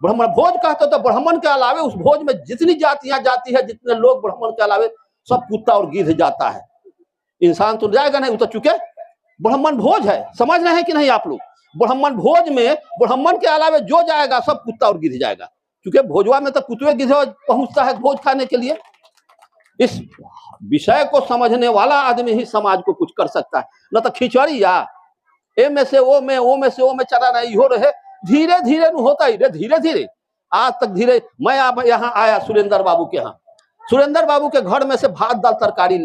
ब्राह्मण भोज कहते तो ब्राह्मण के अलावे उस भोज में जितनी जातियां जाती है, जितने लोग ब्राह्मण के अलावे सब कुत्ता और गिद्ध जाता है, इंसान तो जाएगा नहीं। वो तो चूंकि ब्राह्मण भोज है, समझ रहे हैं कि नहीं आप लोग? ब्राह्मण भोज में ब्राह्मण के अलावे जो जाएगा सब कुत्ता और गिद्ध जाएगा, क्योंकि भोजवा में तो कुत्ते गिद्ध पहुंचता है भोज खाने के लिए। इस विषय को समझने वाला आदमी ही समाज को कुछ कर सकता है, न तो खिचड़ी या ए में से ओ में, ओ में से ओ में चला नहीं हो रहे। धीरे धीरे होता ही रे, धीरे धीरे आज तक धीरे। मैं आप यहाँ आया सुरेंद्र बाबू के यहाँ, सुरेंद्र बाबू के घर में से भात दाल तरकारी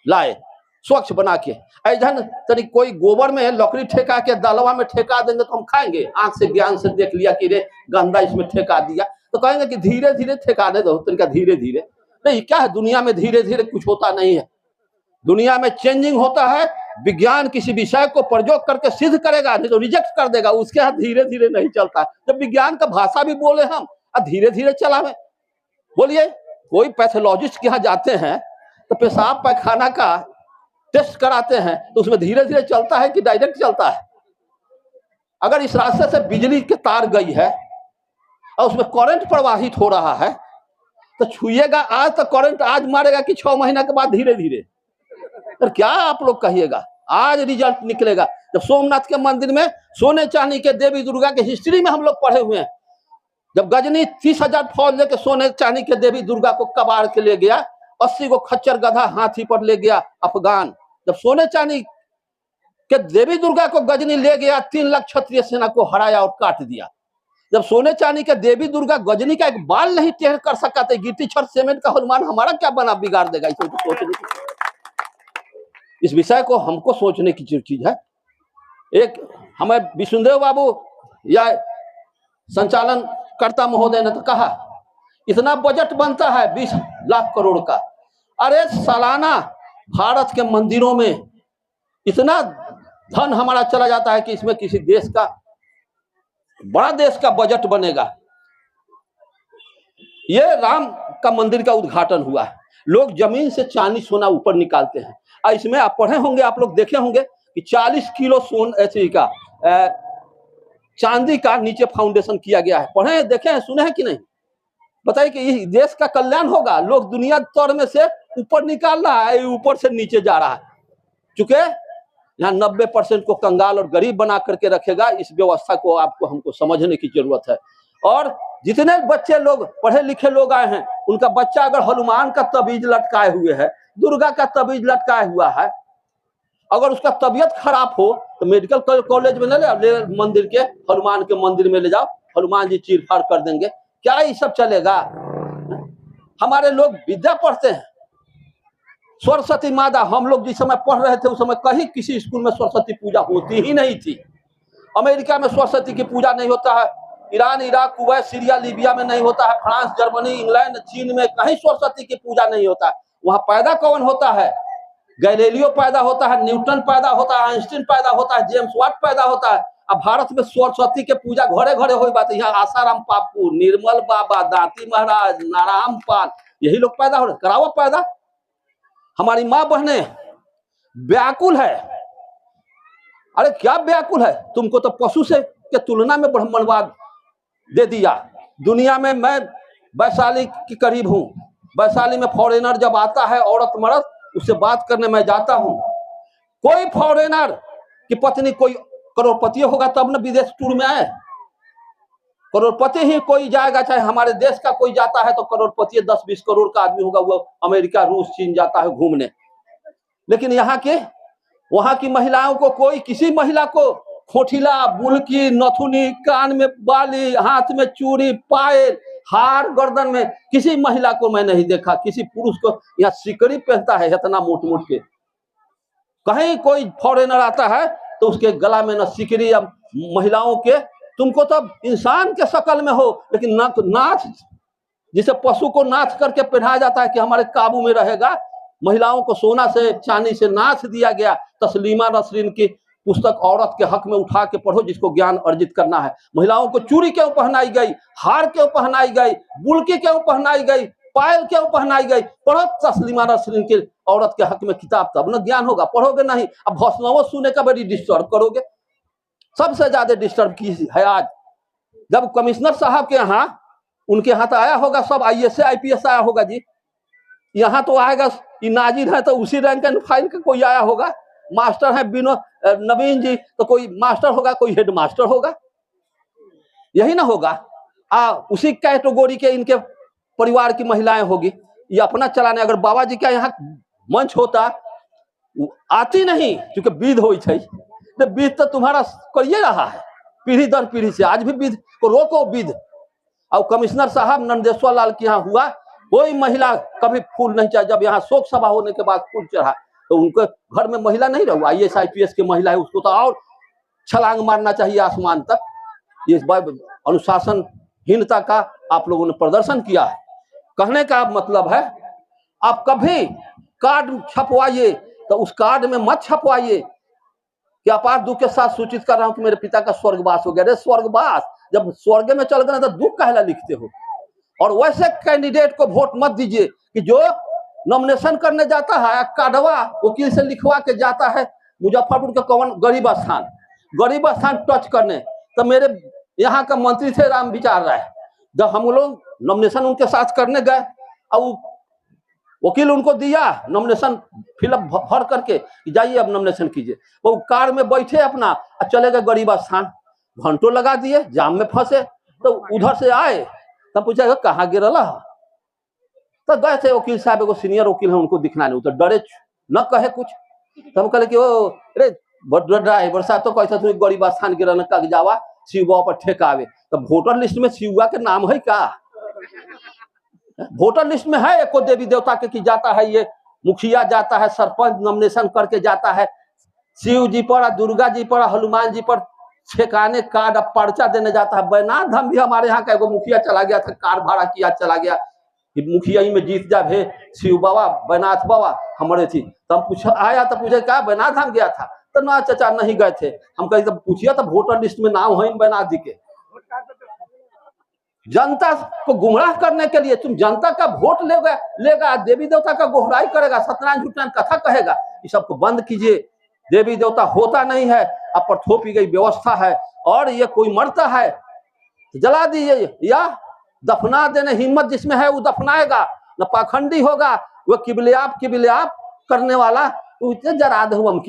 लाए स्वच्छ बना के। ऐजन तरी कोई गोबर में लकड़ी ठेका के दालवा में ठेका देंगे तो हम खाएंगे? आंख से ज्ञान से देख लिया कि रे गंदा इसमें ठेका दिया, तो कहेंगे कि धीरे धीरे ठेकाने दो तरीका, धीरे धीरे। नहीं, क्या है दुनिया में धीरे धीरे कुछ होता नहीं है। दुनिया में चेंजिंग होता है। विज्ञान किसी विषय को प्रयोग करके सिद्ध करेगा, नहीं तो रिजेक्ट कर देगा, उसके हाथ धीरे धीरे नहीं चलता। जब विज्ञान का भाषा भी बोले हम, धीरे धीरे चलावे। बोलिए, कोई पैथोलॉजिस्ट के यहाँ जाते हैं तो पेशाब पैखाना का टेस्ट कराते हैं तो उसमें धीरे धीरे चलता है कि डायरेक्ट चलता है? अगर इस रास्ते से बिजली के तार गई है और उसमें करंट प्रवाहित हो रहा है तो छुएगा आज तो करंट आज मारेगा कि 6 महीना के बाद धीरे धीरे? तो क्या आप लोग कहिएगा? आज रिजल्ट निकलेगा। जब सोमनाथ के मंदिर में सोने चांदी के देवी दुर्गा के हिस्ट्री में हम लोग पढ़े हुए हैं, जब गजनी 30,000 फौज लेके सोने चांदी के देवी दुर्गा को कबाड़ के ले गया, 80 को खच्चर गधा हाथी पर ले गया अफगान। जब सोने चांदी के देवी दुर्गा को गजनी ले गया, 3 लाख क्षत्रिय सेना को हराया और काट दिया। जब सोने चांदी के देवी दुर्गा गजनी का एक बाल नहीं टेढ़ कर सका तो गिट्टी छड़ सीमेंट का हनुमान हमारा क्या बना बिगाड़ देगा? इसे तो सोचने की, इस विषय को हमको सोचने की चीज है। एक हमें विष्णुदेव बाबू या संचालन कर्ता महोदय ने तो कहा इतना बजट बनता है 20 लाख करोड़ का। अरे सालाना भारत के मंदिरों में इतना धन हमारा चला जाता है कि इसमें किसी देश का, बड़ा देश का बजट बनेगा। ये राम का मंदिर का उद्घाटन हुआ है, लोग जमीन से चांदी सोना ऊपर निकालते हैं। और इसमें आप पढ़े होंगे, आप लोग देखे होंगे कि 40 किलो ऐसे का चांदी का नीचे फाउंडेशन किया गया है। पढ़े, देखे हैं, सुने हैं कि नहीं? बताइए कि इस देश का कल्याण होगा। लोग दुनिया तौर में से ऊपर निकाल रहा है, ऊपर से नीचे जा रहा है। चूंकि यहाँ 90% को कंगाल और गरीब बना करके रखेगा। इस व्यवस्था को आपको हमको समझने की जरूरत है। और जितने बच्चे लोग पढ़े लिखे लोग आए हैं, उनका बच्चा अगर हनुमान का तबीज लटकाए हुए है, दुर्गा का तबीज लटकाया हुआ है, अगर उसका तबीयत खराब हो तो मेडिकल कॉलेज में ले मंदिर के, हनुमान के मंदिर में ले जाओ, हनुमान जी चीर फाड़ कर देंगे। क्या ये सब चलेगा? हमारे लोग विद्या पढ़ते हैं। सरस्वती माता, हम लोग जिस समय पढ़ रहे थे उस समय कहीं किसी स्कूल में सरस्वती पूजा होती ही नहीं थी। अमेरिका में सरस्वती की पूजा नहीं होता है, Iran, Iraq, Kuwait, Syria, Libya में नहीं होता है, फ्रांस, जर्मनी, इंग्लैंड, चीन में कहीं सरस्वती की पूजा नहीं होता है। वहां पैदा कौन होता है? गैलीलियो पैदा होता है, न्यूटन पैदा होता है, आइंस्टीन पैदा होता है, जेम्स वाट पैदा होता है। अब भारत में सरस्वती के पूजा घरे घरे हो बात। यहाँ आसाराम पापू, निर्मल बाबा, दाती महाराज, नारायण पाल, यही लोग पैदा हो रहे। कराओ पैदा। हमारी माँ बहने व्याकुल है। अरे क्या व्याकुल है? तुमको तो पशु से के तुलना में ब्राह्मणवाद दे दिया। दुनिया में मैं वैशाली के करीब हूँ। वैशाली में फॉरेनर जब आता है, औरत मर्द, उससे बात करने मैं जाता हूँ। कोई फॉरेनर की पत्नी कोई करोड़पति होगा तब ना विदेश टूर में आए। करोड़पति ही कोई जाएगा, चाहे हमारे देश का कोई जाता है तो करोड़पति 10-20 करोड़ का आदमी होगा, वो अमेरिका, रूस, चीन जाता है घूमने। लेकिन यहाँ के वहां की महिलाओं को कोई, किसी महिला को खोठिला, बुलकी, नथुनी, कान में बाली, हाथ में चूड़ी, पायल, हार, गर्दन में, किसी महिला को मैं नहीं देखा। किसी पुरुष को यहाँ सिकड़ी पहनता है इतना मोट मोट के। कहीं कोई फॉरेनर आता है तो उसके गला में न सिकड़ी, या महिलाओं के, तुमको तो इंसान के शक्ल में हो, लेकिन नाथ, जिसे पशु को नाथ करके पहनाया जाता है कि हमारे काबू में रहेगा। महिलाओं को सोना से, चांदी से नाथ दिया गया। तस्लीमा नसरीन की पुस्तक औरत के हक में उठा के पढ़ो, जिसको ज्ञान अर्जित करना है। महिलाओं को चूड़ी क्यों पहनाई गई, हार क्यों पहनाई गई, बुलकी क्यों पहनाई गई, पायल क्यों पहनाई गई? पढ़ो तस्लीमा नसरीन के औरत के हक में किताब, तब न ज्ञान होगा। पढ़ोगे नहीं, अब भस्मों सुने का बड़ी डिस्टर्ब करोगे। सबसे ज्यादा डिस्टर्ब की है आज जब कमिश्नर साहब के यहाँ, उनके यहाँ तो आया होगा सब IAS IPS आया होगा जी, यहाँ तो आएगा नाजिर है तो उसी रैंक एंड फाइल का कोई आया होगा, मास्टर है नवीन जी तो कोई मास्टर होगा, कोई हेड मास्टर होगा, यही ना होगा। उसी कैटेगरी के इनके परिवार की महिलाएं होगी, ये अपना चलाने। अगर बाबा जी का यहाँ मंच होता, आती नहीं क्योंकि विध हो, तो विध तो तुम्हारा करिए रहा है पीढ़ी दर पीढ़ी से, आज भी विध को रोको विध। और कमिश्नर साहब नंदेश्वर लाल के यहाँ हुआ, कोई महिला कभी फूल नहीं चढ़ा। जब यहाँ शोक सभा होने के बाद फूल चढ़ा तो उनके घर में महिला नहीं रहा, IAS IPS की महिला है, उसको तो और छलांग मारना चाहिए आसमान तक। ये अनुशासनहीनता का आप लोगों ने प्रदर्शन किया है। कहने का मतलब है, आप कभी कार्ड छपवाइए तो उस कार्ड में मत छपवाइए कि अपार दुख के साथ सूचित कर रहा हूं कि मेरे पिता का स्वर्गवास हो गया। अरे स्वर्गवास, जब स्वर्ग में चल गए तो दुख कहला लिखते हो। और वैसे कैंडिडेट को वोट मत दीजिए कि जो नॉमिनेशन करने जाता है कार्डवा वकील से लिखवा के जाता है मुजफ्फरपुर के कौन गरीब स्थान टच करने। तो मेरे यहाँ का मंत्री थे राम विचार राय, जब हम लोग नॉमिनेशन उनके साथ करने गए और वकील उनको दिया नॉमिनेशन फिलअप भर करके, जाइए अब नॉमिनेशन कीजिए, वो कार में बैठे अपना चले गए गरीब स्थान, घंटों लगा दिए, जाम में फंसे। तो उधर से आए तब पूछा कहाँ गिरला, तो गए थे वकील साहब, एगो सीनियर वकील है, उनको दिखना नहीं, तो डरे न कहे कुछ। तो हम कहले कि वो अरे ड्राइवर साहब तो कैसा तू गरीब स्थान गिरल कग जावा शिवबा पर ठेकावे। तो वोटर लिस्ट में शिवबा के नाम है का? वोटर लिस्ट में है एको देवी देवता के कि जाता है, ये मुखिया जाता है, सरपंच नॉमिनेशन करके जाता है, शिव जी पर, दुर्गा जी पर, हनुमान जी पर ठेकाने कार्ड पर्चा देने जाता है। बैनाथ धाम भी हमारे यहाँ का एगो मुखिया चला गया था, कार भाड़ा किया चला गया कि मुखिया ही में जीत जा भे शिव बाबा बैनाथ बाबा हमारे थी। तो हम पूछा आया तो पूछे क्या बैनाथ धाम गया था? तो ना चाचा नहीं गए थे। हम कहीं तो पूछिए तो वोटर लिस्ट में नाम है बैनाथ जी के। जनता को गुमराह करने के लिए तुम जनता का वोट लेगा, देवी देवता का गोहराई करेगा, सत्यनारायण झूठनारायण कथा कहेगा, इस सबको बंद कीजिए। देवी देवता होता नहीं है, अब पर थोपी गई व्यवस्था है। और ये कोई मरता है जला दीजिए या दफना देने हिम्मत जिसमें है वो दफनाएगा, न पाखंडी होगा वो किबले आप करने वाला जरा दो हम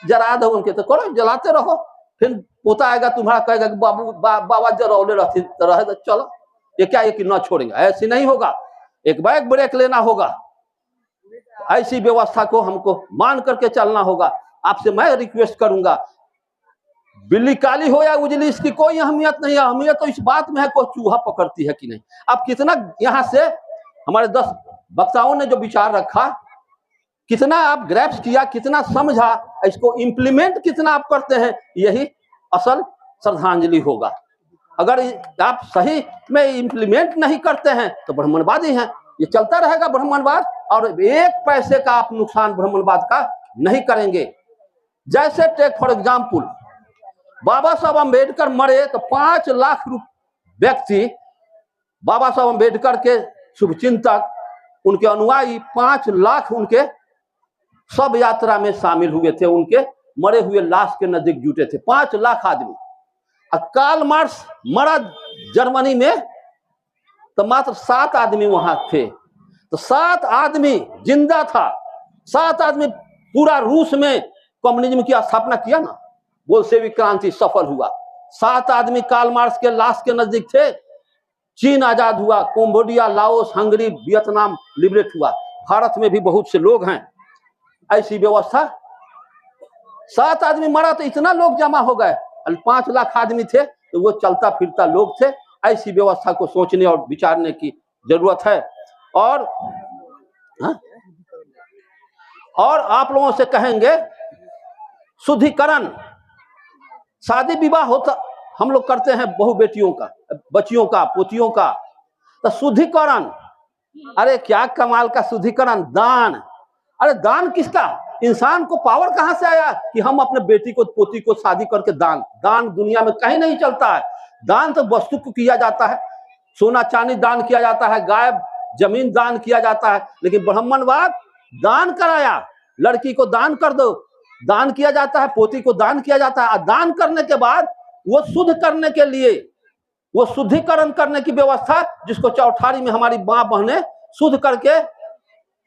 जरा दो उनके, तो करो जलाते रहो। फिर पोता आएगा तुम्हारा कहेगा कि बाबा जरौले रहते रहे तो चलो, ये क्या ये कि न छोड़ेंगे, ऐसी नहीं होगा। एक बैग ब्रेक लेना होगा, ऐसी व्यवस्था को हमको मान करके चलना होगा। आपसे मैं रिक्वेस्ट करूंगा, बिल्ली काली हो या उजली इसकी कोई अहमियत नहीं है। अहमियत तो इस बात में है कोई चूहा पकड़ती है कि नहीं। आप कितना यहाँ से हमारे 10 वक्ताओं ने जो विचार रखा, कितना आप ग्रैप्स किया, कितना समझा, इसको इम्प्लीमेंट कितना आप करते हैं, यही असल श्रद्धांजलि होगा। अगर आप सही में इम्प्लीमेंट नहीं करते हैं तो ब्राह्मणवादी हैं, ये चलता रहेगा ब्राह्मणवाद, और 1 पैसे का आप नुकसान ब्राह्मणवाद का नहीं करेंगे। जैसे टेक फॉर एग्जाम्पल, बाबा साहब अम्बेडकर मरे तो 5 लाख व्यक्ति बाबा साहब अम्बेडकर के शुभचिंतक, उनके अनुयायी 5 लाख उनके सब यात्रा में शामिल हुए थे, उनके मरे हुए लाश के नजदीक जुटे थे 5 लाख आदमी। और कार्ल मार्क्स मरा जर्मनी में तो मात्र 7 आदमी वहां थे, तो 7 आदमी जिंदा था, 7 आदमी पूरा रूस में कम्युनिज्म की स्थापना किया ना, बोल्शेविक क्रांति सफल हुआ। 7 आदमी कार्ल मार्क्स के लाश के नजदीक थे। चीन आजाद हुआ, Cambodia, Laos, Hungary, Vietnam liberate हुआ। भारत में भी बहुत से लोग हैं, ऐसी व्यवस्था। 7 आदमी मरा तो इतना लोग जमा हो गए, 5 लाख आदमी थे तो वो चलता फिरता लोग थे। ऐसी व्यवस्था को सोचने और विचारने की जरूरत है। और आप लोगों से कहेंगे शुद्धिकरण, शादी विवाह होता हम लोग करते हैं बहु बेटियों का, बच्चियों का, पोतियों का, तो शुद्धिकरण, अरे क्या कमाल का शुद्धिकरण, दान। अरे दान किसका? इंसान को पावर कहां से आया कि हम अपने बेटी को पोती को शादी करके दान दुनिया में कहीं नहीं चलता है। दान तो वस्तु को किया जाता है, सोना चांदी दान किया जाता है, गाय जमीन दान किया जाता है, लेकिन ब्राह्मणवाद दान कराया, लड़की को दान कर दो, दान किया जाता है, पोती को दान किया जाता है। दान करने के बाद वो शुद्ध करने के लिए वो शुद्धिकरण करने की व्यवस्था, जिसको चौठारी में हमारी माँ बहनें शुद्ध करके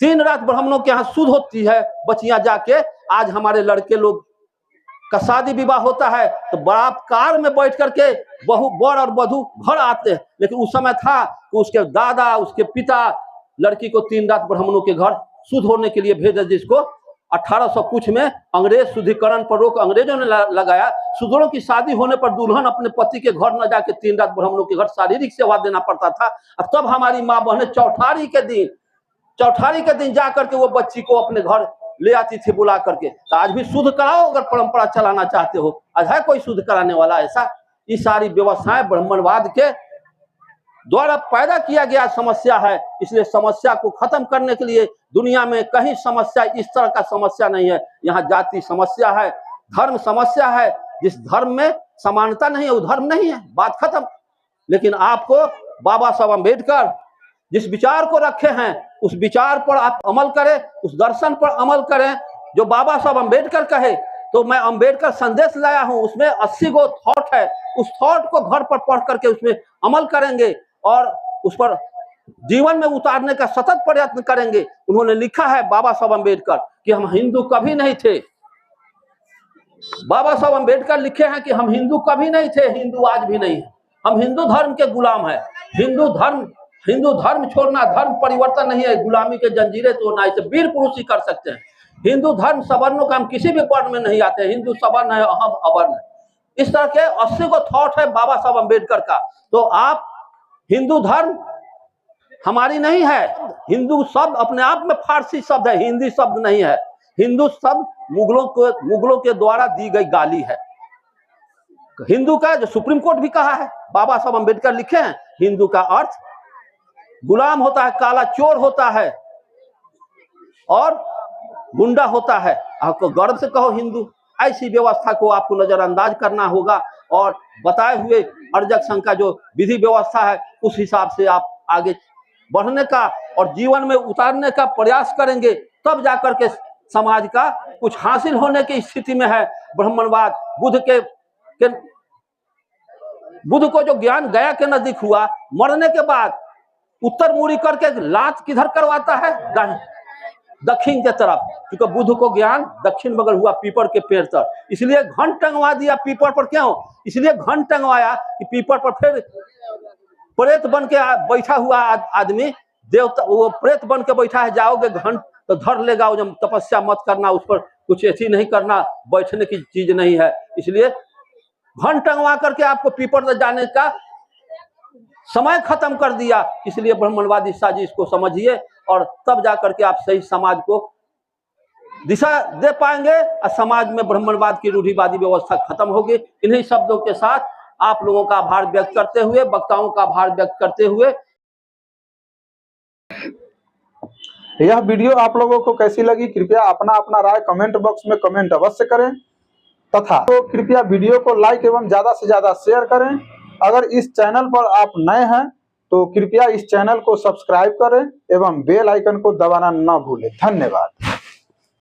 3 रात ब्राह्मणों के यहाँ शुद्ध होती है बचियां जाके। आज हमारे लड़के लोग का शादी विवाह होता है तो बड़ा कार में बैठ करके बहु बर और वधू घर आते हैं, लेकिन उस समय था कि उसके दादा उसके पिता लड़की को 3 रात ब्राह्मणों के घर शुद्ध होने के लिए भेजा, जिसको 1800 कुछ में अंग्रेज शुद्धिकरण पर रोक अंग्रेजों ने लगाया। सुदूरों की शादी होने पर दुल्हन अपने पति के घर न जाके 3 रात ब्राह्मणों के घर शारीरिक सेवा देना पड़ता था। और तब हमारी माँ बहनें चौठारी के दिन जा करके वो बच्ची को अपने घर ले आती थी बुला करके। तो आज भी शुद्ध कराओ अगर परंपरा चलाना चाहते हो, आज है कोई शुद्ध कराने वाला ऐसा? ये सारी व्यवस्थाएं ब्राह्मणवाद के द्वारा पैदा किया गया समस्या है। इसलिए समस्या को खत्म करने के लिए दुनिया में कहीं समस्या इस तरह का समस्या नहीं है। यहाँ जाति समस्या है, धर्म समस्या है। जिस धर्म में समानता नहीं है वो धर्म नहीं है, बात खत्म। लेकिन आपको बाबा साहब अम्बेडकर जिस विचार को रखे हैं उस विचार पर आप अमल करें, उस दर्शन पर अमल करें जो बाबा साहब अम्बेडकर कहे। तो मैं अम्बेडकर संदेश लाया हूं, उसमें 80 गो थॉट है। उस थॉट को घर पर पढ़ करके उसमें अमल करेंगे और उस पर जीवन में उतारने का सतत प्रयत्न करेंगे। उन्होंने लिखा है बाबा साहब अम्बेडकर कि हम हिंदू कभी नहीं थे। बाबा साहब अम्बेडकर लिखे हैं कि हम हिंदू कभी नहीं थे, हिंदू आज भी नहीं है। हम हिंदू धर्म के गुलाम है। हिंदू धर्म छोड़ना धर्म परिवर्तन नहीं है, गुलामी के जंजीरें तोड़ना, इसे वीर पुरुष ही कर सकते हैं। हिंदू धर्म सवर्णों का हम किसी भी वर्ण में नहीं आते। हिंदू सवर्ण है, हम अवर्ण है। इस तरह के 80 को थॉट है बाबा साहब अम्बेडकर का। तो आप हिंदू धर्म हमारी नहीं है। हिंदू शब्द अपने आप में फारसी शब्द है, हिंदी शब्द नहीं है। हिंदू शब्द मुगलों के द्वारा दी गई गाली है। हिंदू का जो सुप्रीम कोर्ट भी कहा है, बाबा साहब अम्बेडकर लिखे हैं, हिंदू का अर्थ गुलाम होता है, काला चोर होता है और गुंडा होता है। आपको गर्व से कहो हिंदू। ऐसी व्यवस्था को आपको नजरअंदाज करना होगा और बताए हुए अर्जक संघ का जो विधि व्यवस्था है उस हिसाब से आप आगे बढ़ने का और जीवन में उतारने का प्रयास करेंगे, तब जाकर के समाज का कुछ हासिल होने की स्थिति में है। ब्राह्मणवाद बुद्ध को जो ज्ञान गया के नजदीक हुआ, मरने के बाद उत्तर मुड़ी करके लात किधर करवाता है? दक्षिण के तरफ, क्योंकि बुद्ध को ज्ञान दक्षिण बगल हुआ पीपल के पेड़ तर। इसलिए घन टंगवा दिया पीपल पर। क्यों? इसलिए घन टंगवाया कि पीपल पर फिर प्रेत बन के बैठा हुआ आदमी, देवता वो प्रेत बन के बैठा है, जाओगे घन तो धर लेगा। जब तपस्या मत करना, उस पर कुछ ऐसी नहीं करना, बैठने की चीज नहीं है। इसलिए घन टंगवा करके आपको पीपल तक जाने का समय खत्म कर दिया। इसलिए ब्राह्मणवादी साजिश को समझिए और तब जाकर के आप सही समाज को दिशा दे पाएंगे और समाज में ब्राह्मणवाद की रूढ़िवादी व्यवस्था खत्म होगी। इन्हीं शब्दों के साथ आप लोगों का आभार व्यक्त करते हुए, वक्ताओं का आभार व्यक्त करते हुए, यह वीडियो आप लोगों को कैसी लगी कृपया अपना राय कमेंट बॉक्स में कमेंट अवश्य करें तथा तो कृपया वीडियो को लाइक एवं ज्यादा से ज्यादा शेयर करें। अगर इस चैनल पर आप नए हैं तो कृपया इस चैनल को सब्सक्राइब करें एवं बेल आइकन को दबाना न भूलें। धन्यवाद।